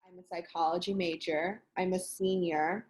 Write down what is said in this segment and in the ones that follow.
I'm a psychology major. I'm a senior.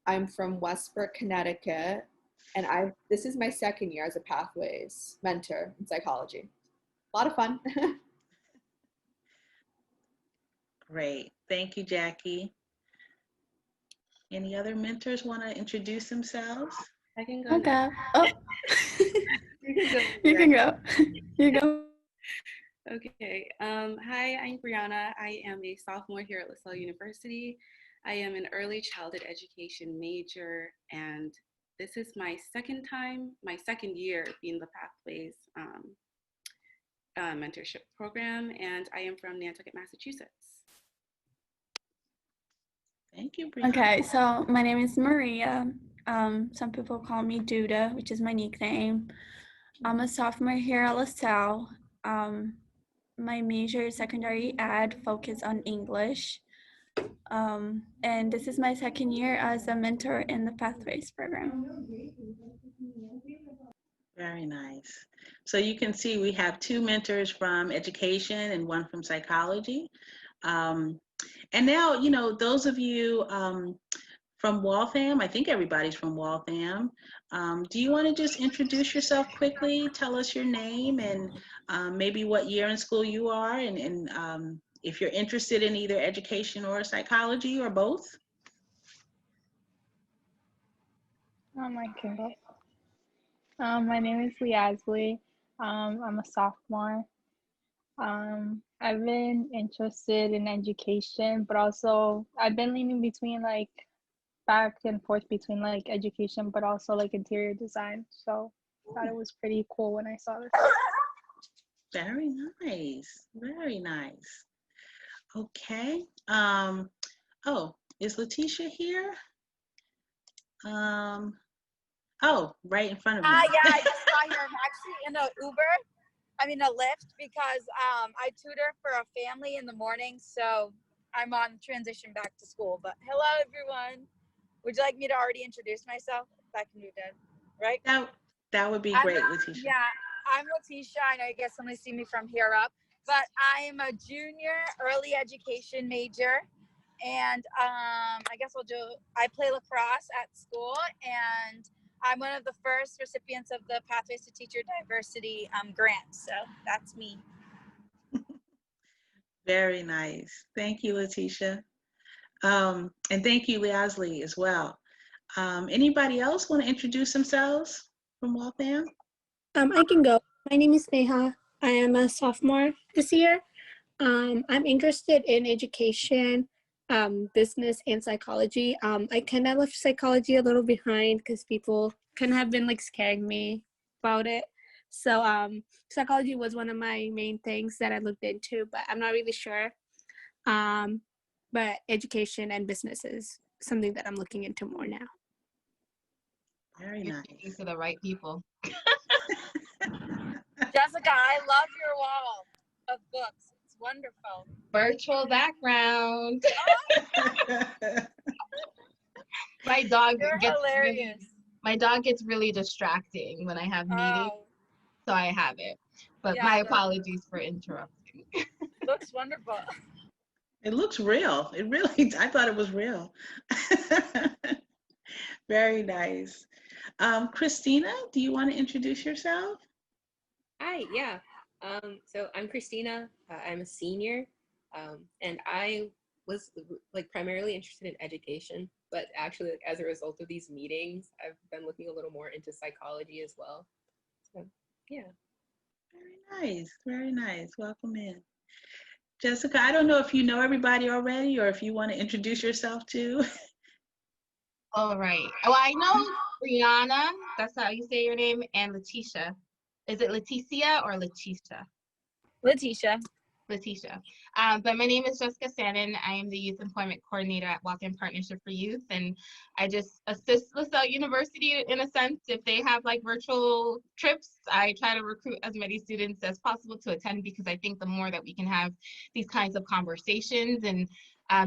I'm from Westbrook, Connecticut, and I this is my second year as a Pathways mentor in psychology. A lot of fun. Great. Thank you, Jackie. Any other mentors want to introduce themselves? I can go Okay. next. Oh, You can go. you can go. You go. Okay. Hi, I'm Brianna. I am a sophomore here at LaSalle University. I am an early childhood education major, and this is my second year being the Pathways mentorship program, and I am from Nantucket, Massachusetts. Thank you, Brianna. Okay, so my name is Maria. Some people call me Duda, which is my nickname. I'm a sophomore here at LaSalle. My major is secondary ed, focus on English. And this is my second year as a mentor in the Pathways program. Very nice. So you can see we have two mentors from education and one from psychology. And now, those of you from Waltham, I think everybody's from Waltham. Do you want to just introduce yourself quickly? Tell us your name and maybe what year in school you are and if you're interested in either education or psychology or both. I can go. My name is Lee Asley. I'm a sophomore. I've been interested in education, but also I've been leaning between like back and forth between like education, but also like interior design. So I thought it was pretty cool when I saw this. Very nice. Very nice. Okay. Oh, is Letitia here? Oh, right in front of me. Yeah, I just got here. I'm actually in a Lyft because I tutor for a family in the morning, so I'm on transition back to school. But hello, everyone. Would you like me to already introduce myself? That can be done, right? That would be great, Letitia. Yeah, I'm Letitia. I know you guys only see me from here up, but I am a junior early education major. And I play lacrosse at school, and I'm one of the first recipients of the Pathways to Teacher Diversity grant. So that's me. Very nice. Thank you, Letitia. And thank you, Leasley, as well. Anybody else want to introduce themselves from Waltham? I can go. My name is Neha. I am a sophomore this year. I'm interested in education, business, and psychology. I kind of left psychology a little behind because people kind of have been like scaring me about it. So psychology was one of my main things that I looked into, but I'm not really sure. But education and business is something that I'm looking into more now. Very nice. To the right people. Jessica, I love your wall of books. It's wonderful. Virtual background. My dog gets really distracting when I have meetings, so I have it. But yeah, my apologies for interrupting. Looks wonderful. It looks real. It really, I thought it was real. Very nice. Christina, do you want to introduce yourself? Hi, yeah. So I'm Christina. I'm a senior, and I was like primarily interested in education, but actually as a result of these meetings, I've been looking a little more into psychology as well. So, yeah. Very nice. Very nice. Welcome in. Jessica, I don't know if you know everybody already or if you want to introduce yourself too. All right. Well, I know Brianna, that's how you say your name, and Letitia. Is it Leticia or Letitia? Letitia. Letitia. But my name is Jessica Sannon. I am the Youth Employment Coordinator at Waltham Partnership for Youth, and I just assist LaSalle University in a sense. If they have like virtual trips, I try to recruit as many students as possible to attend because I think the more that we can have these kinds of conversations and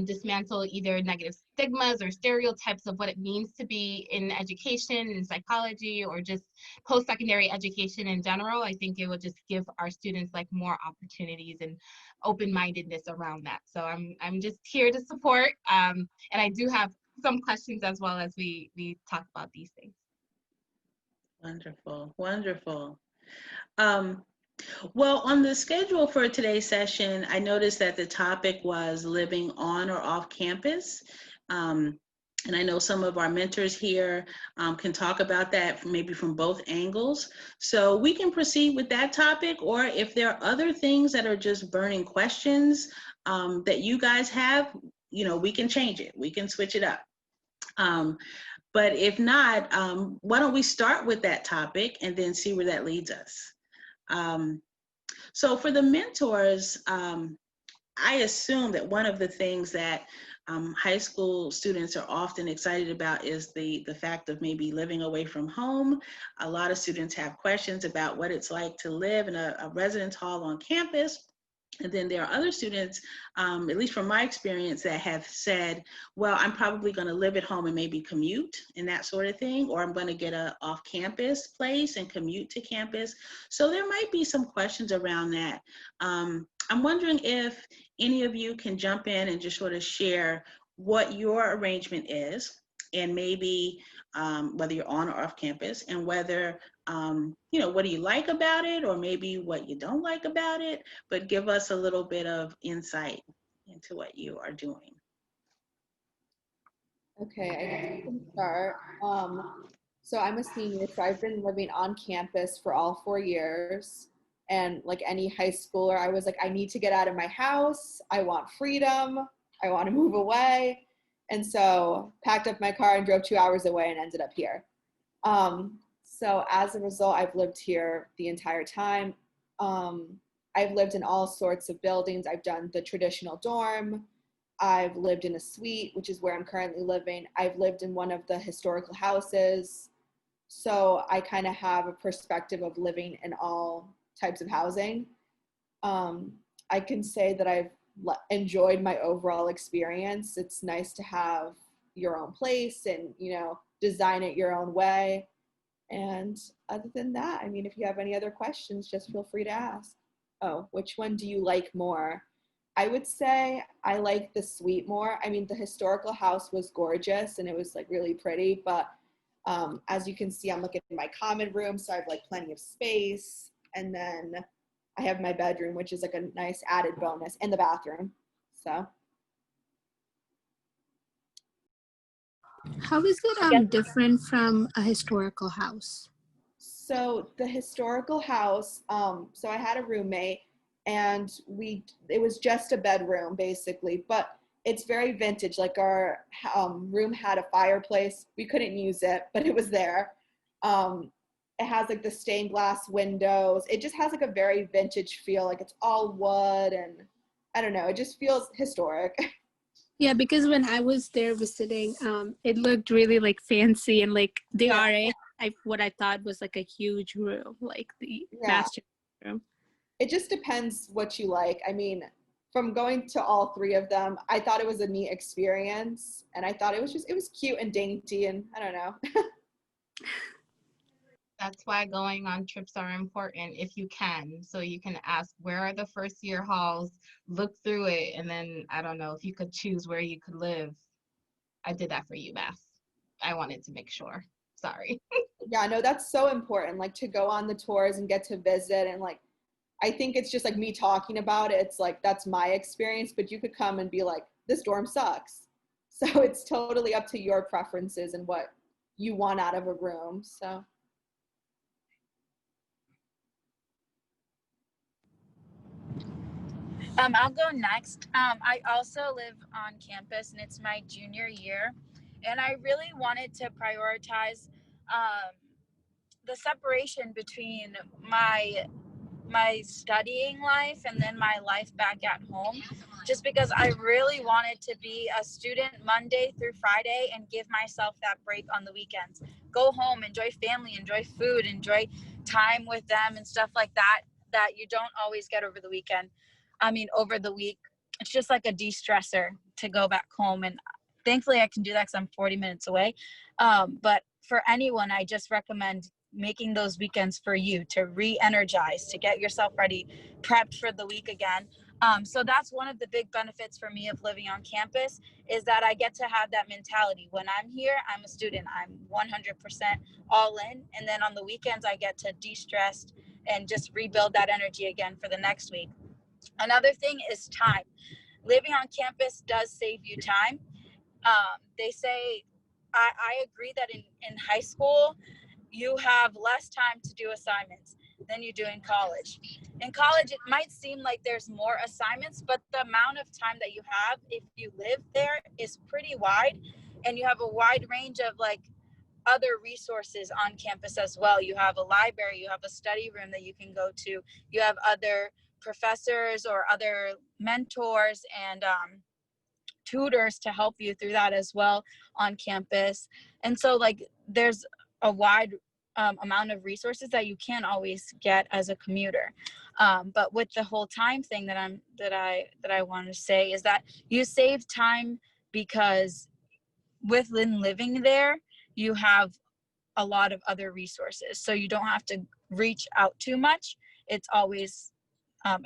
dismantle either negative stigmas or stereotypes of what it means to be in education and psychology or just post-secondary education in general. I think it will just give our students like more opportunities and open-mindedness around that. So I'm just here to support, and I do have some questions as well as we talk about these things. Wonderful, wonderful. Well, on the schedule for today's session, I noticed that the topic was living on or off campus. And I know some of our mentors here can talk about that maybe from both angles. So we can proceed with that topic, or if there are other things that are just burning questions that you guys have, you know, we can change it. We can switch it up. But if not, why don't we start with that topic and then see where that leads us? So for the mentors, I assume that one of the things that high school students are often excited about is the fact of maybe living away from home. A lot of students have questions about what it's like to live in a residence hall on campus. And then there are other students, at least from my experience, that have said, well, I'm probably going to live at home and maybe commute and that sort of thing, or I'm going to get a off-campus place and commute to campus. So there might be some questions around that. I'm wondering if any of you can jump in and just sort of share what your arrangement is, and maybe whether you're on or off campus, and whether, you know, what do you like about it, or maybe what you don't like about it, but give us a little bit of insight into what you are doing. Okay, I guess I can start. So I'm a senior, so I've been living on campus for all 4 years. And like any high schooler, I was like, I need to get out of my house. I want freedom. I want to move away. And so packed up my car and drove 2 hours away and ended up here. So as a result, I've lived here the entire time. I've lived in all sorts of buildings. I've done the traditional dorm. I've lived in a suite, which is where I'm currently living. I've lived in one of the historical houses. So I kind of have a perspective of living in all types of housing. I can say that I've enjoyed my overall experience. It's nice to have your own place and, you know, design it your own way. And other than that, I mean, if you have any other questions, just feel free to ask. Oh, which one do you like more? I would say I like the suite more. I mean, the historical house was gorgeous and it was like really pretty, but as you can see, I'm looking at my common room, so I have like plenty of space. And then I have my bedroom, which is like a nice added bonus, and the bathroom. So. How is it different from a historical house? So the historical house, so I had a roommate, and it was just a bedroom basically, but it's very vintage. Like our room had a fireplace. We couldn't use it, but it was there. It has like the stained glass windows. It just has like a very vintage feel. Like it's all wood, and I don't know, it just feels historic. Yeah, because when I was there visiting, it looked really like fancy, and like the RA, what I thought was like a huge room, like the master room. It just depends what you like. I mean, from going to all 3 of them, I thought it was a neat experience, and I thought it was cute and dainty, and I don't know. That's why going on trips are important if you can. So you can ask, where are the first year halls, look through it, and then, I don't know, if you could choose where you could live. I did that for UMass. I wanted to make sure. Sorry. Yeah, no, that's so important, like to go on the tours and get to visit. And like, I think it's just like me talking about it. It's like, that's my experience, but you could come and be like, this dorm sucks. So it's totally up to your preferences and what you want out of a room, so. I'll go next. I also live on campus, and it's my junior year, and I really wanted to prioritize the separation between my studying life and then my life back at home, just because I really wanted to be a student Monday through Friday and give myself that break on the weekends. Go home, enjoy family, enjoy food, enjoy time with them and stuff like that you don't always get over the weekend. Over the week. it's just like a de-stressor to go back home. And thankfully I can do that because I'm 40 minutes away. But for anyone, I just recommend making those weekends for you to re-energize, to get yourself ready, prepped for the week again. So that's one of the big benefits for me of living on campus, is that I get to have that mentality. When I'm here, I'm a student. I'm 100% all in. And then on the weekends, I get to de-stress and just rebuild that energy again for the next week. Another thing is time. Living on campus does save you time. They say, I agree that in high school, you have less time to do assignments than you do in college. In college, it might seem like there's more assignments, but the amount of time that you have, if you live there, is pretty wide. And you have a wide range of like other resources on campus as well. You have a library, you have a study room that you can go to, you have other professors or other mentors and tutors to help you through that as well on campus. And so like there's a wide amount of resources that you can't always get as a commuter. But with the whole time thing that I want to say is that you save time because within living there, you have a lot of other resources. So you don't have to reach out too much. It's always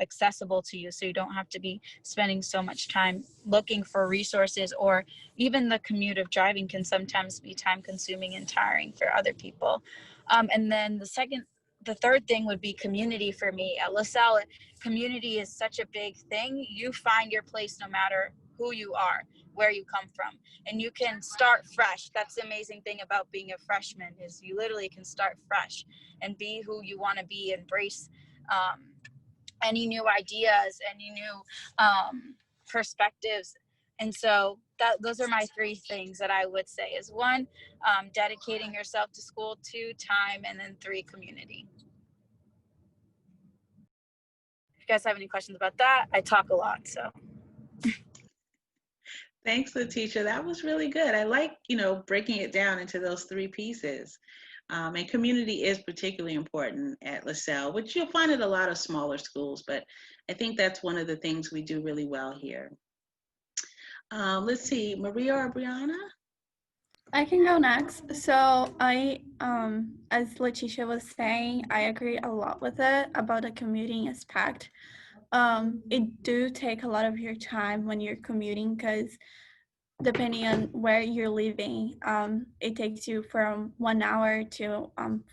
accessible to you. So you don't have to be spending so much time looking for resources, or even the commute of driving can sometimes be time consuming and tiring for other people. And then the third thing would be community for me. At LaSalle, community is such a big thing. You find your place no matter who you are, where you come from, and you can start fresh. That's the amazing thing about being a freshman, is you literally can start fresh and be who you want to be, embrace any new ideas, any new perspectives. And so those are my three things that I would say is 1, dedicating yourself to school, 2, time, and then 3, community. If you guys have any questions about that, I talk a lot, so. Thanks, Letitia. That was really good. I like, breaking it down into those 3 pieces. And community is particularly important at LaSalle, which you'll find at a lot of smaller schools, but I think that's one of the things we do really well here. Let's see, Maria or Brianna? I can go next. So I, as Letitia was saying, I agree a lot with it about the commuting aspect. It do take a lot of your time when you're commuting, because depending on where you're living, it takes you from 1 hour to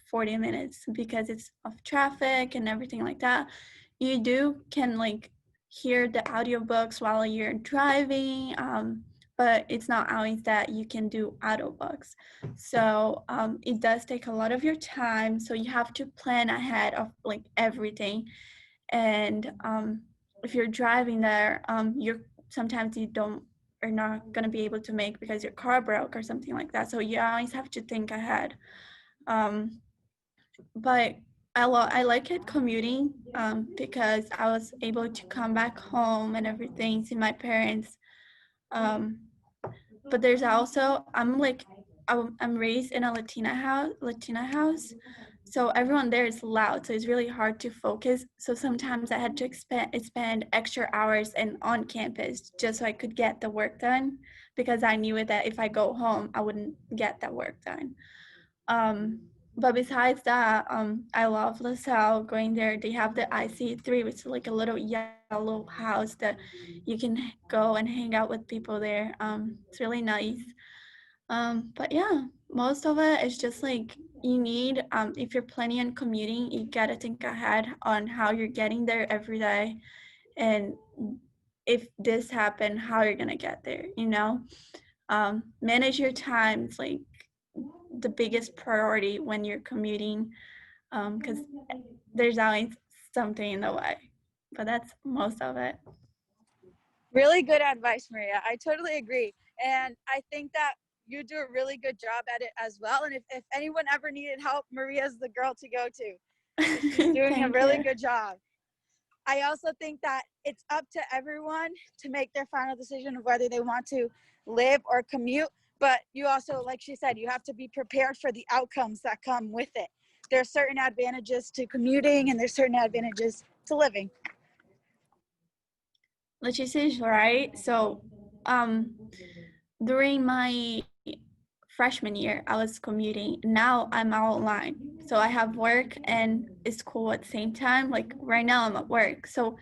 40 minutes because it's of traffic and everything like that. You can like hear the audiobooks while you're driving, but it's not always that you can do audiobooks. So it does take a lot of your time. So you have to plan ahead of like everything. And if you're driving there, sometimes you are not going to be able to make because your car broke or something like that. So you always have to think ahead. But I like it commuting because I was able to come back home and everything, see my parents. But there's also, I'm raised in a Latina house. So everyone there is loud, so it's really hard to focus. So sometimes I had to spend extra hours on campus just so I could get the work done, because I knew that if I go home, I wouldn't get that work done. But besides that, I love LaSalle. Going there, they have the IC3, which is like a little yellow house that you can go and hang out with people there. It's really nice. But yeah, most of it is just like you need, if you're planning on commuting, you gotta think ahead on how you're getting there every day. And if this happened, how you're gonna get there, manage your time. It's like the biggest priority when you're commuting, because there's always something in the way. But that's most of it. Really good advice, Maria. I totally agree. And I think that you do a really good job at it as well. And if anyone ever needed help, Maria's the girl to go to. She's doing a really good job. I also think that it's up to everyone to make their final decision of whether they want to live or commute. But you also, like she said, you have to be prepared for the outcomes that come with it. There are certain advantages to commuting and there's certain advantages to living. Leticia is right. So during my freshman year, I was commuting. Now I'm online. So I have work and school at the same time. Like right now I'm at work. So